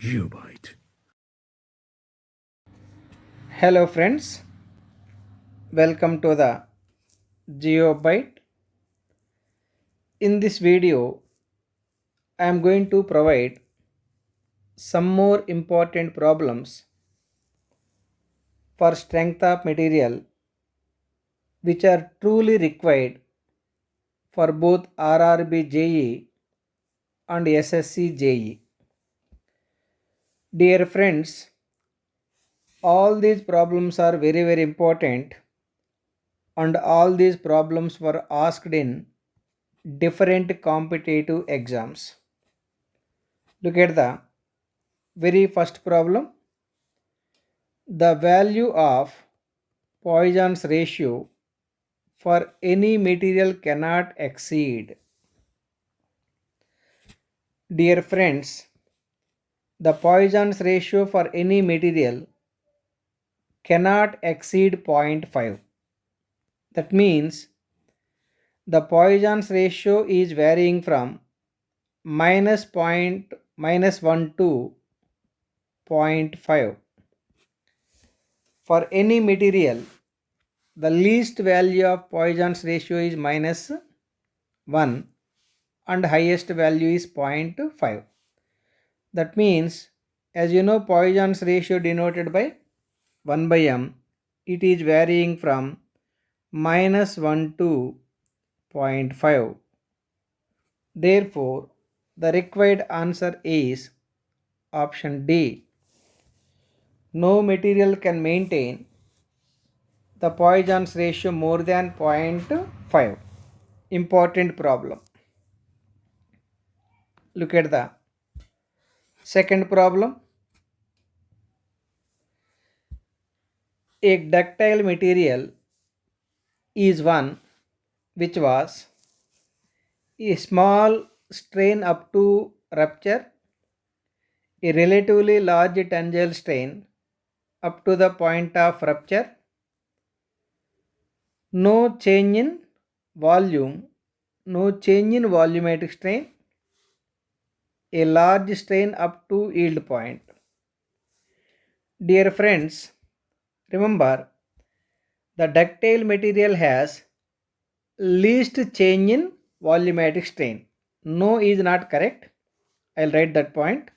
Geobyte. Hello friends, welcome to the GeoByte. In this video, I am going to provide some more important problems for strength of material which are truly required for both RRB JE and SSC JE. Dear friends, all these problems are very important and all these problems were asked in different competitive exams. Look at the very first problem. The value of Poisson's ratio for any material cannot exceed. Dear friends, the Poisson's ratio for any material cannot exceed zero point 0.5. That means the Poisson's ratio is varying from -1 to zero point 0.5. For any material, the least value of Poisson's ratio is -1 and highest value is 0.5. That means, as you know, Poisson's ratio denoted by 1 by m, it is varying from -1 to zero point 0.5. Therefore, the required answer is option D. No material can maintain the Poisson's ratio more than zero point 0.5. Important problem. Look at the second problem. A ductile material is one which was a small strain up to rupture, a relatively large tensile strain up to the point of rupture, no change in volume, no change in volumetric strain, a large strain up to yield point. Dear friends, remember the ductile material has least change in volumetric strain. No is not correct. I'll write that point.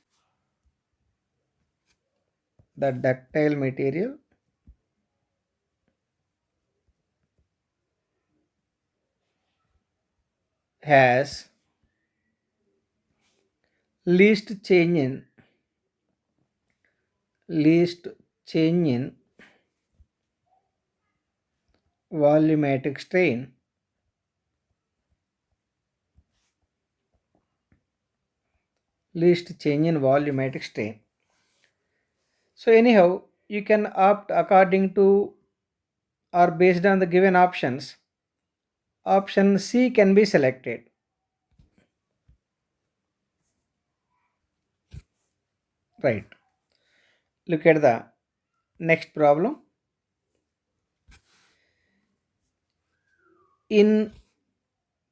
The ductile material has least change in least change in volumetric strain least change in volumetric strain. So anyhow, you can opt according to or based on the given options. Option C can be selected. Right. Look at the next problem. In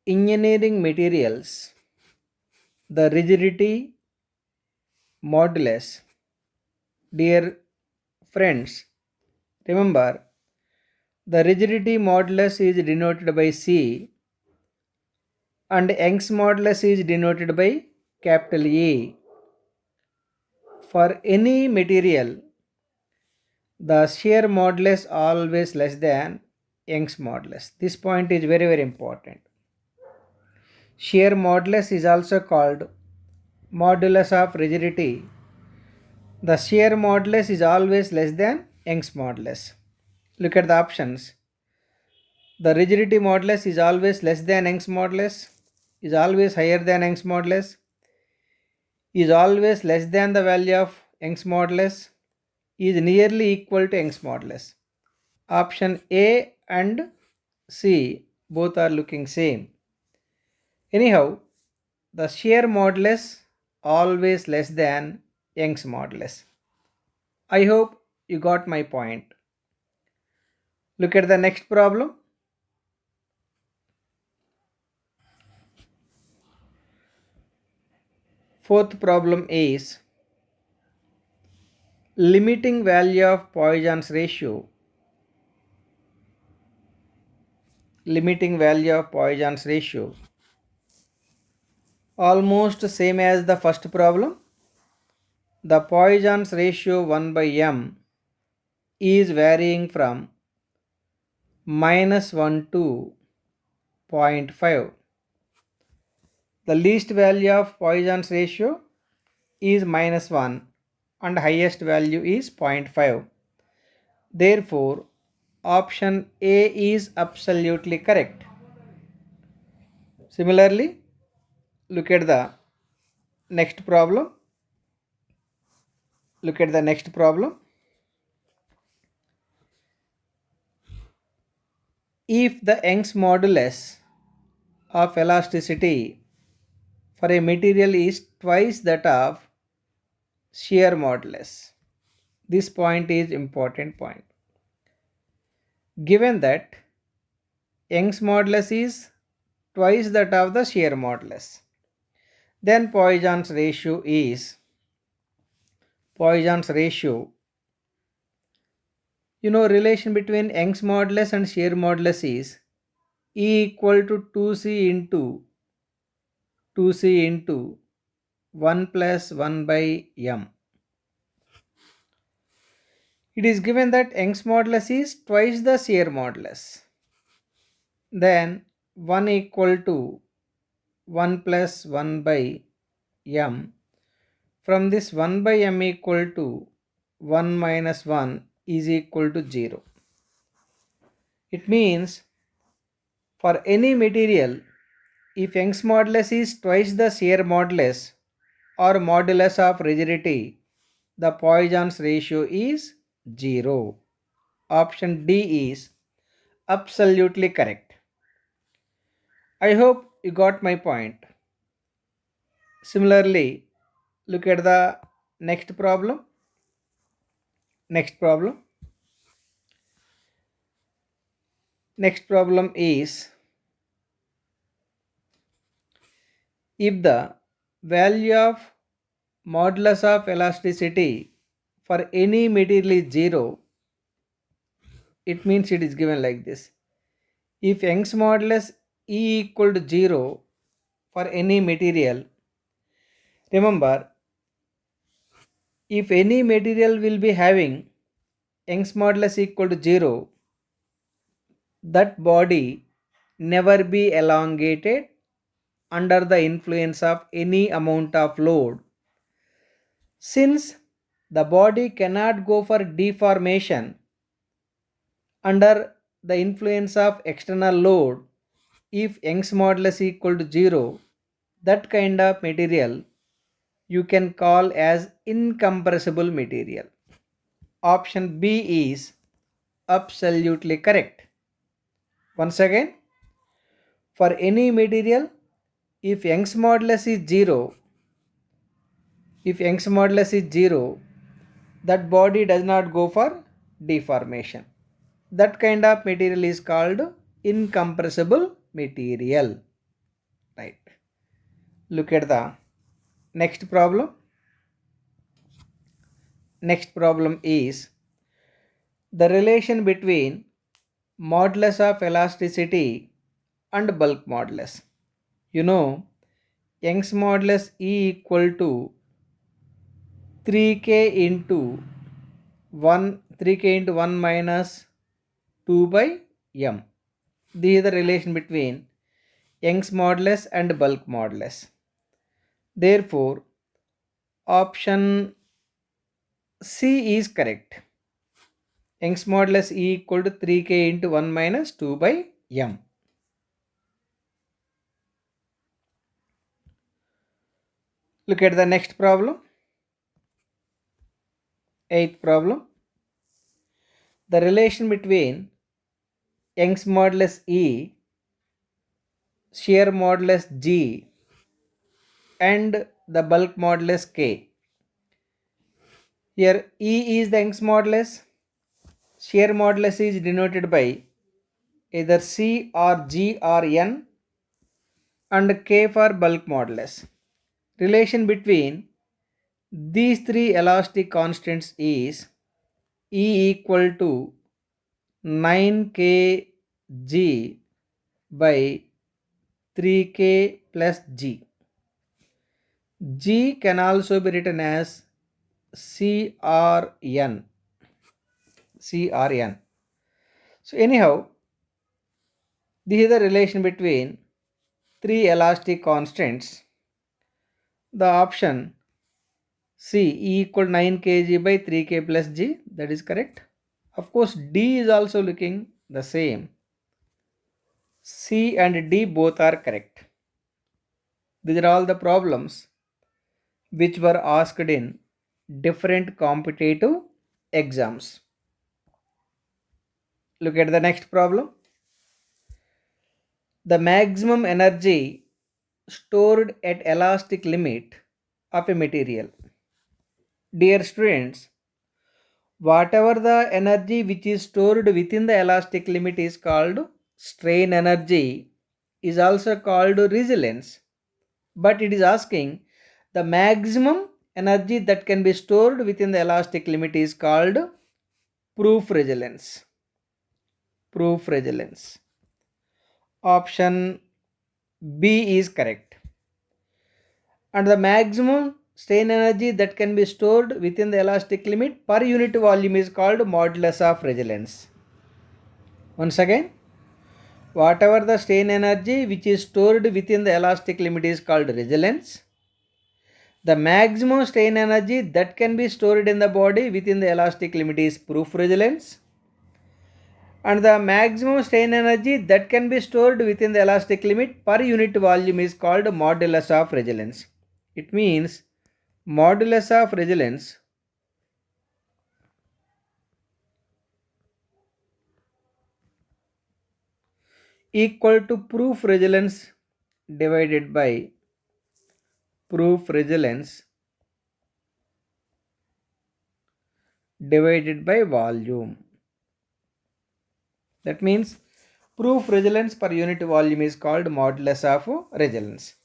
engineering materials, the rigidity modulus, dear friends, remember the rigidity modulus is denoted by C and Young's modulus is denoted by capital E. For any material, the shear modulus always less than Young's modulus. This point is very important. Shear modulus is also called modulus of rigidity. The shear modulus is always less than Young's modulus. Look at the options. The rigidity modulus is always less than Young's modulus, is always higher than Young's modulus, is always less than the value of Young's modulus, is nearly equal to Young's modulus. Option A and C both are looking same. Anyhow, the shear modulus always less than Young's modulus. I hope you got my point. Look at the next problem. Fourth problem is limiting value of Poisson's ratio. Limiting value of Poisson's ratio. Almost same as the first problem. The Poisson's ratio 1 by m is varying from -1 to 0.5. The least value of Poisson's ratio is -1 and highest value is 0.5. Therefore, option A is absolutely correct. Similarly, look at the next problem. Look at the next problem. If the Young's modulus of elasticity for a material is twice that of shear modulus. This point is important point. Given that Young's modulus is twice that of the shear modulus, then Poisson's ratio relation between Young's modulus and shear modulus is E equal to 2c into 1 plus 1 by m. It is given that Young's modulus is twice the shear modulus. Then 1 equal to 1 plus 1 by m. From this 1 by m equal to 1 minus 1 is equal to 0. It means for any material, if Young's modulus is twice the shear modulus or modulus of rigidity, the Poisson's ratio is 0. Option D is absolutely correct. I hope you got my point. Similarly, look at the next problem. Next problem is, if the value of modulus of elasticity for any material is 0, it means it is given like this. If Young's modulus E equal to 0 for any material, remember, if any material will be having Young's modulus equal to 0, that body never be elongated under the influence of any amount of load. Since the body cannot go for deformation under the influence of external load, if Young's modulus equal to 0, that kind of material you can call as incompressible material. Option B is absolutely correct. Once again, for any material, if Young's modulus is 0, that body does not go for deformation. That kind of material is called incompressible material. Right. Look at the next problem. Next problem is the relation between modulus of elasticity and bulk modulus. Young's modulus E equal to 3k into 1 minus 2 by m. This is the relation between Young's modulus and bulk modulus. Therefore, option C is correct. Young's modulus E equal to 3k into 1 minus 2 by m. Look at the next problem. Eighth problem. The relation between Young's modulus E, shear modulus G, and the bulk modulus K. Here E is the Young's modulus, shear modulus is denoted by either C or G or N, and K for bulk modulus. Relation between These three elastic constants is E equal to 9 kg by 3k plus g. G can also be written as CRN. CRN. So anyhow, this is the relation between three elastic constants. The option C, E equal 9 kg by 3k plus g, that is correct. Of course, D is also looking the same. C and D both are correct. These are all the problems which were asked in different competitive exams. Look at the next problem. The maximum energy stored at elastic limit of a material. Dear students, whatever the energy which is stored within the elastic limit is called strain energy, is also called resilience. But it is asking the maximum energy that can be stored within the elastic limit is called proof resilience. Proof resilience. Option B is correct. And the maximum strain energy that can be stored within the elastic limit per unit volume is called modulus of resilience. Once again, whatever the strain energy which is stored within the elastic limit is called resilience. The maximum strain energy that can be stored in the body within the elastic limit is proof resilience. And the maximum strain energy that can be stored within the elastic limit per unit volume is called modulus of resilience. It means modulus of resilience equal to proof resilience divided by proof resilience divided by volume. That means proof resilience per unit volume is called modulus of resilience.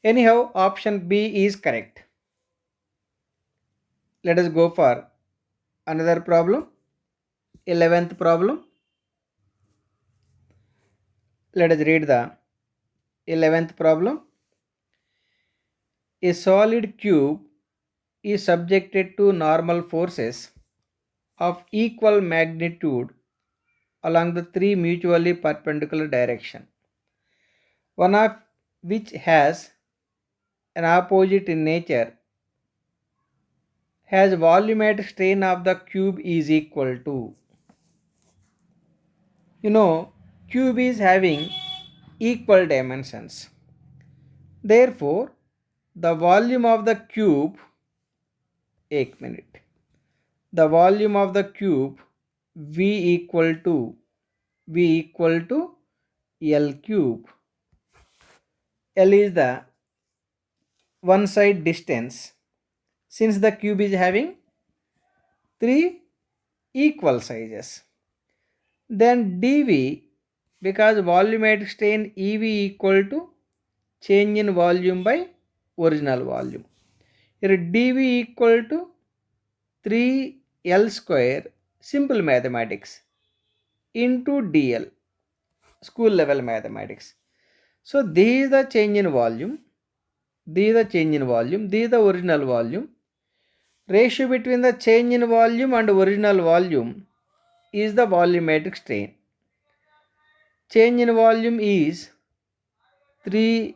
Anyhow, option B is correct. Let us go for another problem. 11th problem. Let us read the 11th problem. A solid cube is subjected to normal forces of equal magnitude along the three mutually perpendicular directions, one of which has an opposite in nature, has volumetric strain of the cube is equal to, cube is having equal dimensions. Therefore, the volume of the cube, एक minute, the volume of the cube V equal to L cube. L is the one side distance. Since the cube is having three equal sizes, then dV, because volumetric strain EV equal to change in volume by original volume. Here dV equal to 3L square, simple mathematics, into dl, school level mathematics. So this is the change in volume, this is the change in volume, this is the original volume. Ratio between the change in volume and original volume is the volumetric strain. Change in volume is 3L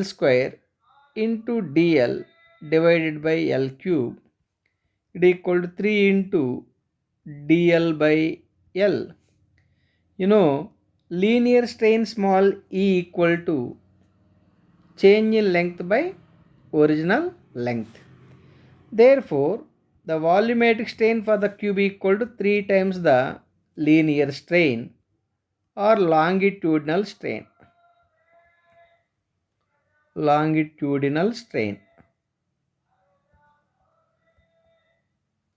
square into dl divided by L cube. It equal to 3 into dl by L. Linear strain small e equal to change in length by original length. Therefore, the volumetric strain for the cube equal to 3 times the linear strain or longitudinal strain. Longitudinal strain.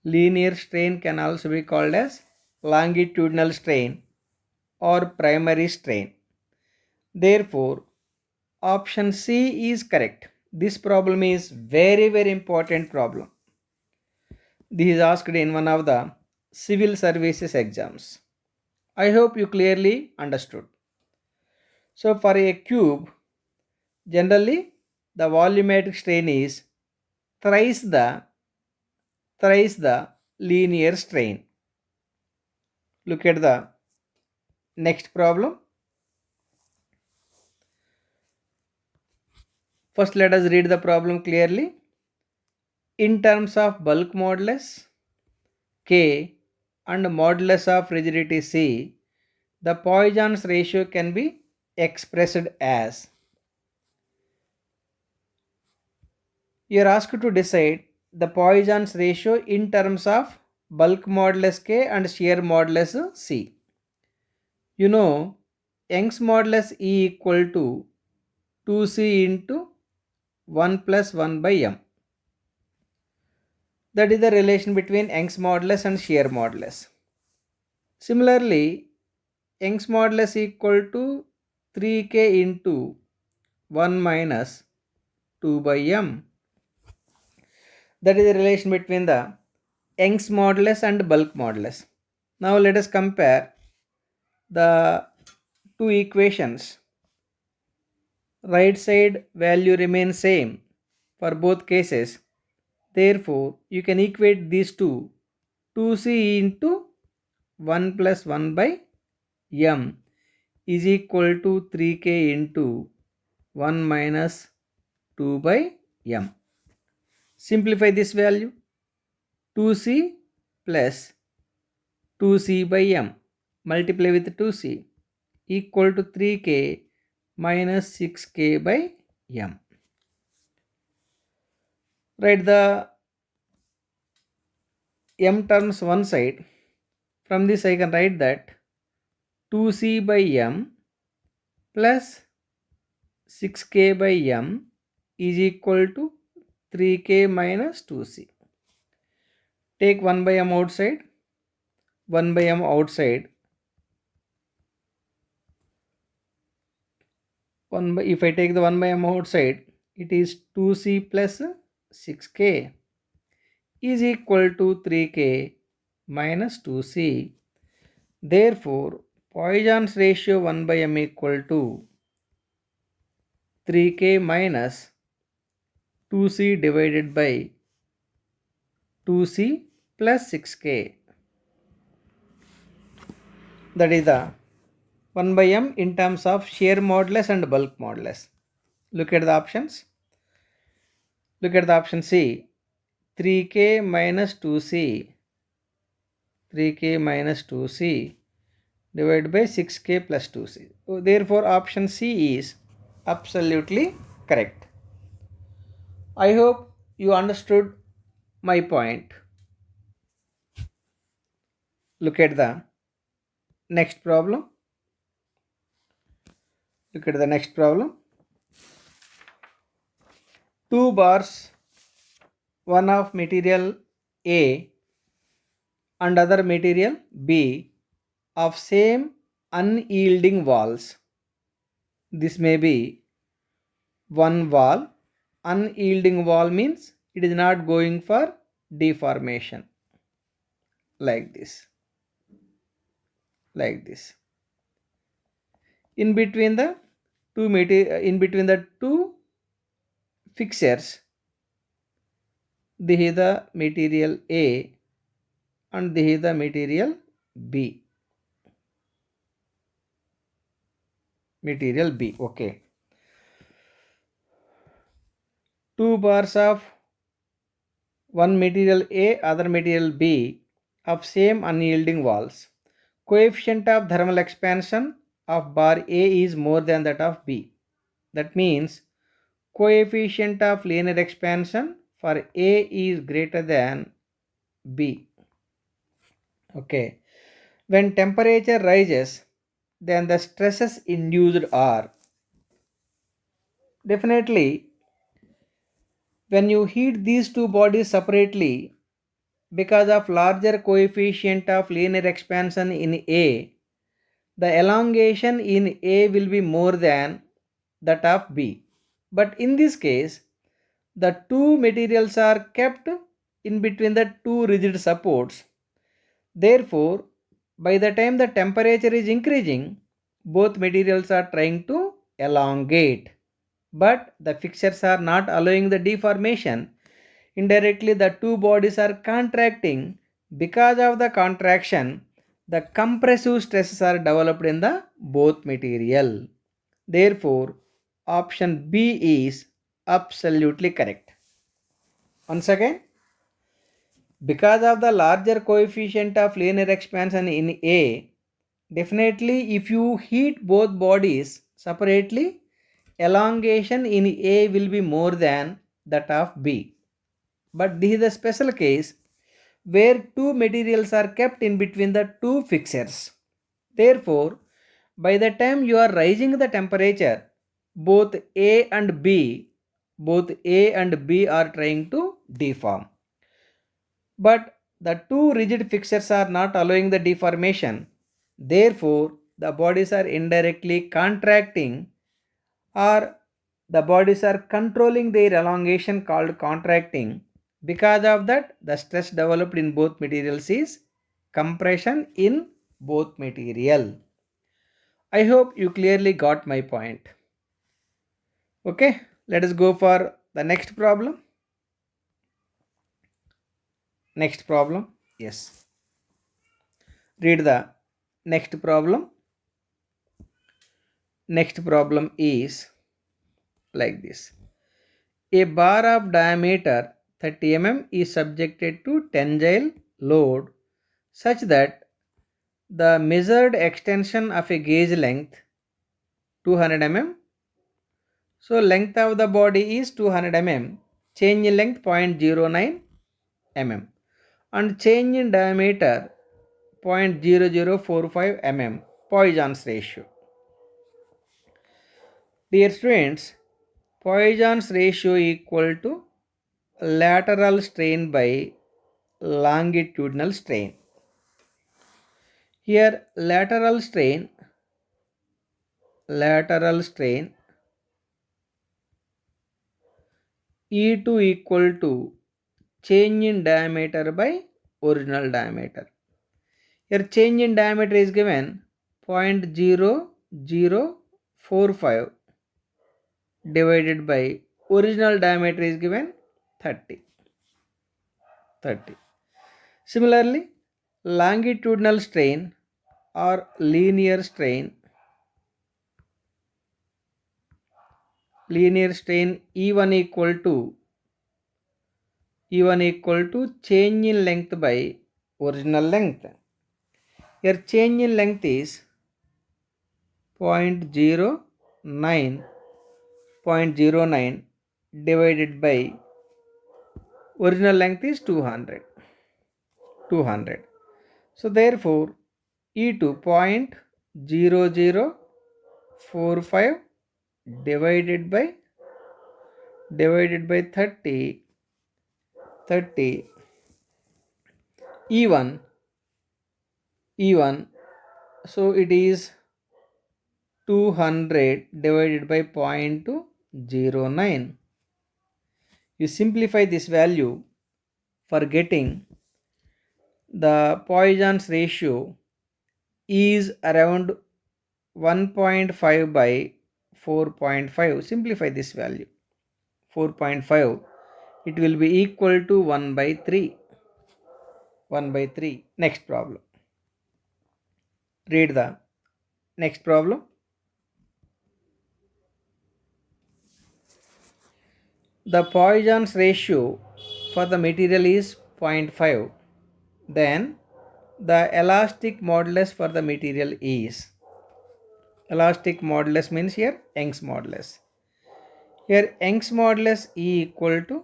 Linear strain can also be called as longitudinal strain or primary strain. Therefore, option C is correct. This problem is very important problem. This is asked in one of the civil services exams. I hope you clearly understood. So for a cube, generally the volumetric strain is thrice the linear strain. Look at the next problem. First let us read the problem clearly. In terms of bulk modulus K and modulus of rigidity C, the Poisson's ratio can be expressed as. You are asked to decide the Poisson's ratio in terms of bulk modulus K and shear modulus C. You know Young's modulus E equal to 2C into 1 plus 1 by M. That is the relation between Young's modulus and shear modulus. Similarly, Young's modulus equal to 3K into 1 minus 2 by M. That is the relation between the Young's modulus and bulk modulus. Now let us compare the two equations. Right side value remains same for both cases. Therefore, you can equate these two. 2C into 1 plus 1 by M is equal to 3K into 1 minus 2 by M. Simplify this value. 2C plus 2C by M multiply with 2C equal to 3K minus 6K by M. Write the M terms one side. From this I can write that 2C by M plus 6K by M is equal to 3K minus 2C. Take 1 by M outside. 1 by M outside. If I take the 1 by M outside, it is 2C plus 6K is equal to 3K minus 2C. Therefore, Poisson's ratio 1 by M equal to 3K minus 2C divided by 2C plus 6K. That is the 1 by M in terms of shear modulus and bulk modulus. Look at the options. Look at the option C. 3K minus 2C. 3K minus 2C divided by 6K plus 2C. So therefore, option C is absolutely correct. I hope you understood my point. Look at the next problem. Look at the next problem. Two bars, one of material A and other material B of same unyielding walls. This may be one wall. Unyielding wall means it is not going for deformation. Like this. Like this. In between the two fixtures, this is the material A and this is the material B. Material B. Okay. Two bars of one material A, other material B of same unyielding walls. Coefficient of thermal expansion of bar A is more than that of B. That means coefficient of linear expansion for A is greater than B. Okay. When temperature rises, then the stresses induced are definitely when you heat these two bodies separately because of larger coefficient of linear expansion in A, the elongation in A will be more than that of B. But in this case, the two materials are kept in between the two rigid supports. Therefore, by the time the temperature is increasing, both materials are trying to elongate, but the fixtures are not allowing the deformation. Indirectly, the two bodies are contracting. Because of the contraction, the compressive stresses are developed in the both material. Therefore, option B is absolutely correct. Once again, because of the larger coefficient of linear expansion in A, definitely if you heat both bodies separately, elongation in A will be more than that of B. But this is a special case where two materials are kept in between the two fixtures. Therefore, by the time you are raising the temperature, both both A and B are trying to deform. But the two rigid fixtures are not allowing the deformation. Therefore, the bodies are indirectly contracting, or the bodies are controlling their elongation called contracting. Because of that, the stress developed in both materials is compression in both material. I hope you clearly got my point. Okay, let us go for the next problem. Next problem. Yes. Read the next problem. Next problem is like this. A bar of diameter 30 mm is subjected to tensile load such that the measured extension of a gauge length 200 mm. So length of the body is 200 mm, change in length 0.09 mm, and change in diameter 0.0045 mm, Poisson's ratio. Dear students, Poisson's ratio equal to lateral strain by longitudinal strain. Here lateral strain E2 equal to change in diameter by original diameter. Here change in diameter is given 0.0045 divided by original diameter is given 30. Similarly, longitudinal strain or linear strain E1 equal to change in length by original length. Here change in length is 0.09 divided by original length is 200. So therefore E2 0.0045 divided by 30 E1 so it is 200 divided by 0.09. You simplify this value for getting the Poisson's ratio is around 1.5 by 4.5. Simplify this value 4.5, it will be equal to 1 by 3. Next problem. Read the next problem. The Poisson's ratio for the material is 0.5. Then the elastic modulus for the material is, elastic modulus means here Young's modulus. Here Young's modulus E equal to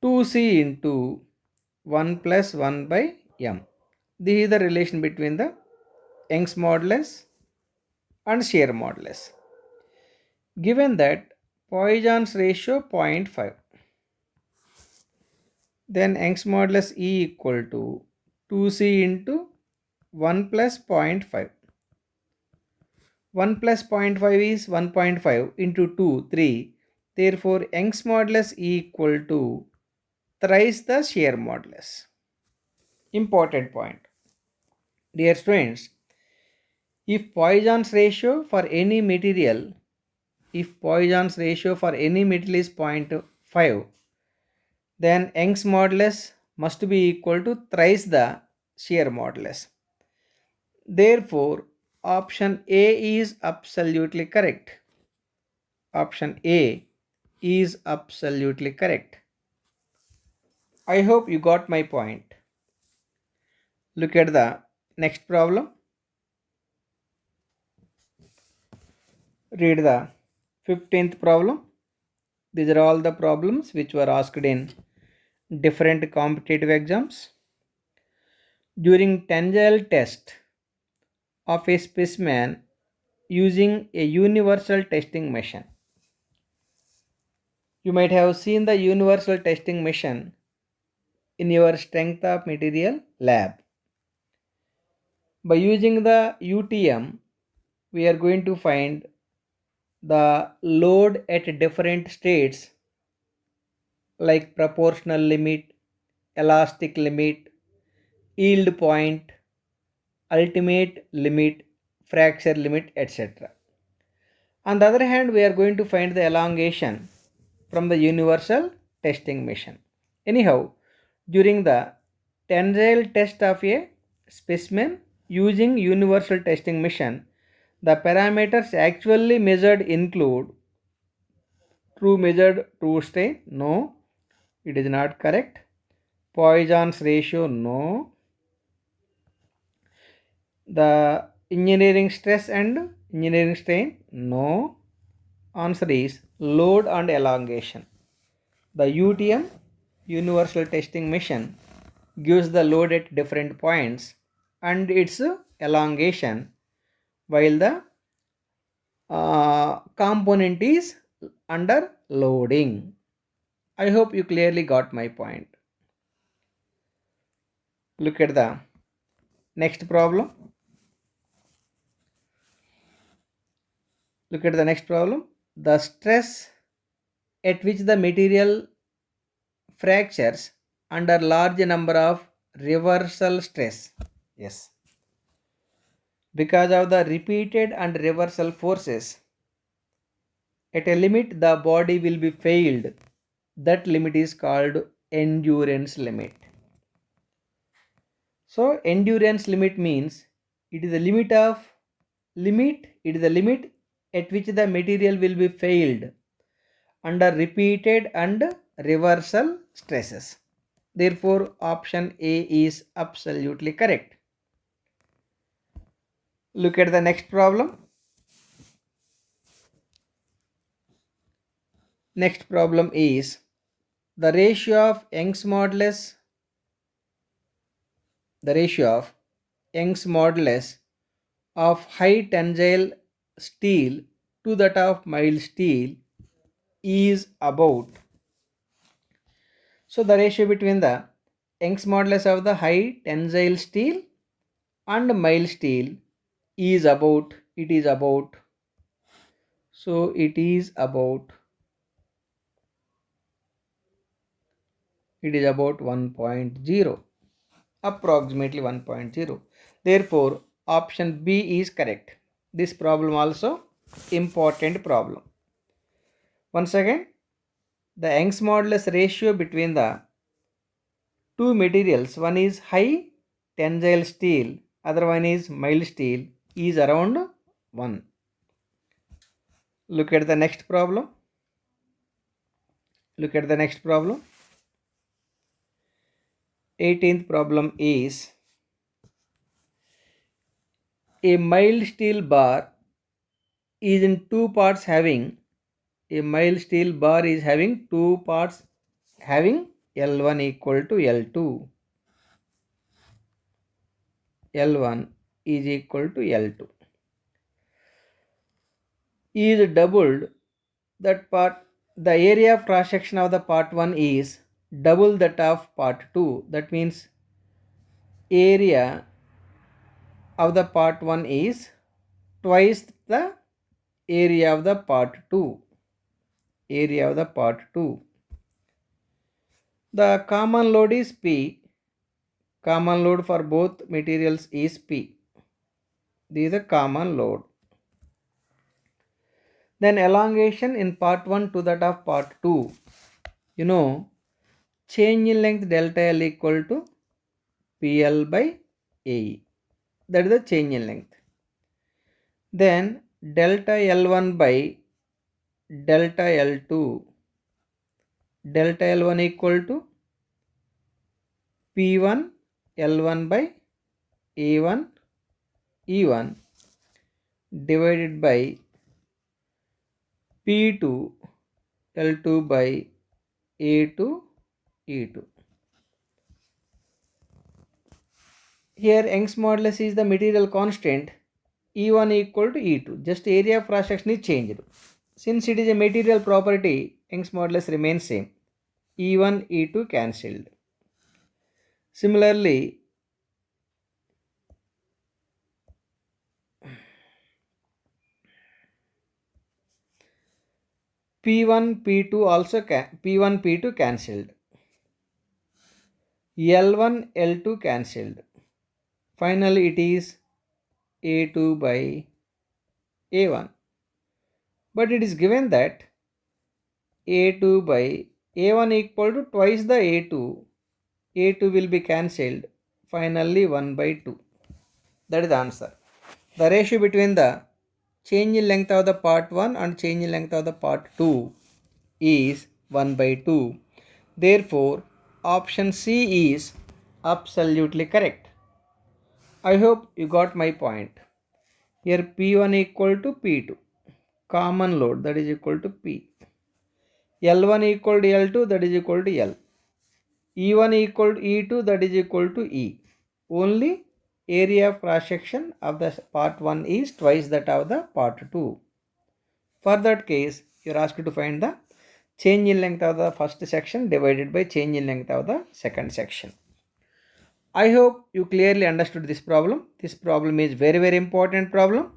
2C into 1 plus 1 by m. This is the relation between the Young's modulus and shear modulus. Given that Poisson's ratio 0.5, then Young's modulus E equal to 2C into 1 plus 0.5. 1 plus 0.5 is 1.5 into 2, 3. Therefore, Young's modulus equal to thrice the shear modulus. Important point. Dear students, if Poisson's ratio for any material, if Poisson's ratio for any material is 0.5, then Young's modulus must be equal to thrice the shear modulus. Therefore, option A is absolutely correct. Option A is absolutely correct. I hope you got my point. Look at the next problem. Read the 15th problem. These are all the problems which were asked in different competitive exams. During tensile test of a specimen using a universal testing machine. You might have seen the universal testing machine in your strength of material lab. By using the UTM, we are going to find the load at different states like proportional limit, elastic limit, yield point, ultimate limit, fracture limit, etc. On the other hand, we are going to find the elongation from the universal testing machine. Anyhow, during the tensile test of a specimen using universal testing machine, the parameters actually measured include true strain? No, it is not correct. Poisson's ratio? No. The engineering stress and engineering strain? No. Answer is load and elongation. The UTM, universal testing machine, gives the load at different points and its elongation, while the component is under loading. I hope you clearly got my point. Look at the next problem. Look at the next problem. The stress at which the material fractures under large number of reversal stress. Yes. Because of the repeated and reversal forces, at a limit the body will be failed. That limit is called endurance limit. So endurance limit means it is the limit at which the material will be failed under repeated and reversal stresses. Therefore, option A is absolutely correct. Look at the next problem. Next problem is the ratio of Young's modulus of high tensile steel to that of mild steel is about. So the ratio between the Young's modulus of the high tensile steel and mild steel is about, it is about 1.0, approximately 1.0. Therefore, option B is correct. This problem also important problem. Once again, the Young's modulus ratio between the two materials, one is high tensile steel, other one is mild steel, is around 1. Look at the next problem. 18th problem is a mild steel bar is in two parts having having L1 equal to L2. L1 is equal to L2. Is doubled that part, the area of cross section of the part 1 is double that of part 2. That means area of the part 1 is twice the area of the part 2. Area of the part 2. The common load is P. Common load for both materials is P. This is the common load. Then elongation in part 1 to that of part 2. You know, change in length delta L equal to PL by AE. That is the change in length. Then delta L1 by delta L2. Delta L1 equal to P1 L1 by A1 E1 divided by P2 L2 by A2 E2. Here Young's modulus is the material constant, E1 equal to E2. Just area of cross section is changed. Since it is a material property, Young's modulus remains same. E1 E2 cancelled. Similarly, P1 P2 also P1 P2 cancelled. L1 L2 cancelled. Finally, it is A2 by A1. But it is given that A2 by A1 equal to twice the A2. A2 will be cancelled. Finally, 1 by 2. That is the answer. The ratio between the change in length of the part 1 and change in length of the part 2 is 1 by 2. Therefore, option C is absolutely correct. I hope you got my point. Here P1 equal to P2. Common load, that is equal to P. L1 equal to L2, that is equal to L. E1 equal to E2, that is equal to E. Only area of cross section of the part 1 is twice that of the part 2. For that case, you are asked to find the change in length of the first section divided by change in length of the second section. I hope you clearly understood this problem. This problem is very important problem.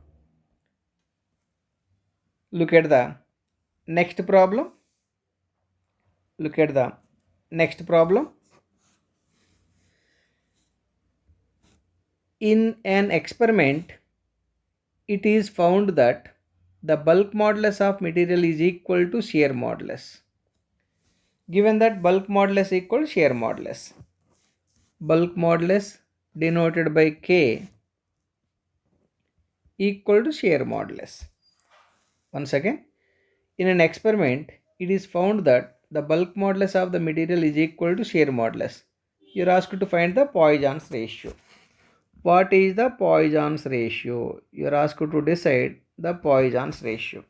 Look at the next problem. Look at the next problem. In an experiment, it is found that the bulk modulus of material is equal to shear modulus. Given that bulk modulus equal shear modulus. Bulk modulus denoted by K equal to shear modulus. Once again, in an experiment, it is found that the bulk modulus of the material is equal to shear modulus. You are asked to find the Poisson's ratio. What is the Poisson's ratio? You are asked to decide the Poisson's ratio.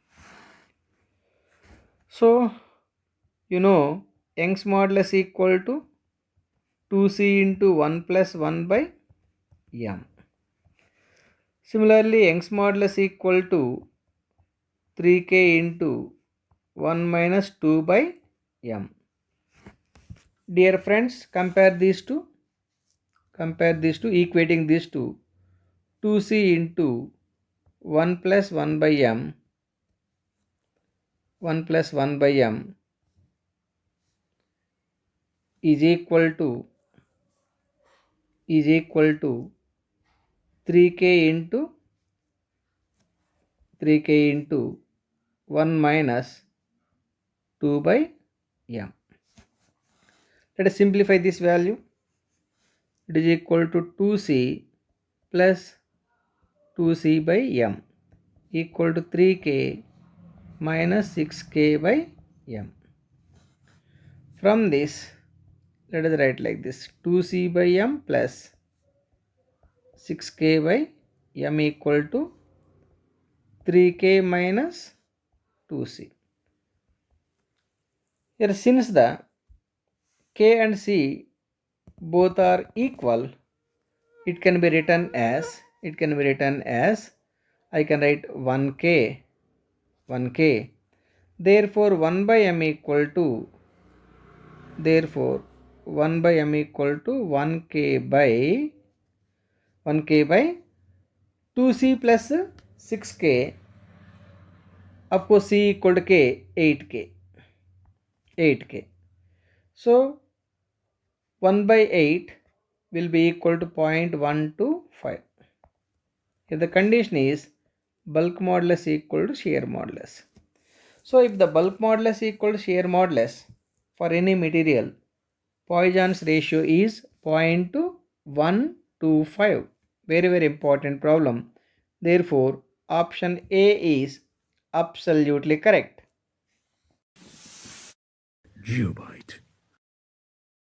So, you know, Young's modulus equal to 2C into 1 plus 1 by m. Similarly, Young's modulus equal to 3K into 1 minus 2 by m. Dear friends, compare these two, equating these two. 2C into 1 plus 1 by m, 1 plus 1 by m is equal to 3K into 1 minus 2 by m. Let us simplify this value. It is equal to 2C plus 2C by m equal to 3K minus 6K by m. From this, let us write like this: 2C by m plus 6K by m equal to 3K minus 2C. Here, since the K and C both are equal, it can be written as I can write 1K. Therefore 1 by m equal to 1K by 2C plus 6k, of course C equal to K, 8k, 8k. So 1 by 8 will be equal to 0.125. If the condition is bulk modulus equal to shear modulus. So if the bulk modulus equal to shear modulus for any material, Poisson's ratio is 0.125. Very, very important problem. Therefore, option A is absolutely correct. Geobyte.